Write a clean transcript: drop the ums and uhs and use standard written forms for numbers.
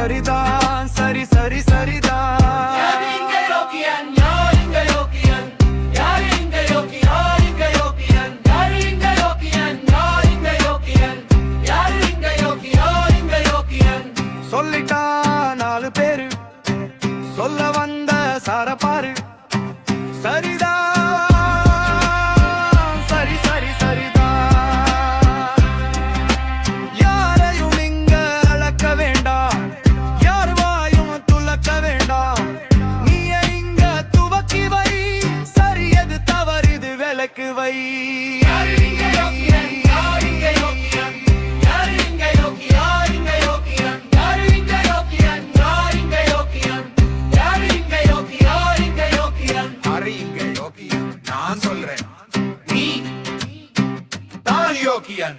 சரிதான், சரி சரி சரிதான். சொல்லிட்டா 4 பேரு, சொல்ல வந்த சாரப்பாரு. சரிதான், சரி சரி சரிதான். யாரையும் இங்க அளக்க வேண்டாம், யார் வாயும் துலக்க வேண்டாம். நீய இங்க துவக்கி வை, சரி எது தவறிது விலக்கு வை. நான் சொல்றேன், நீ தான் யோக்கியன்.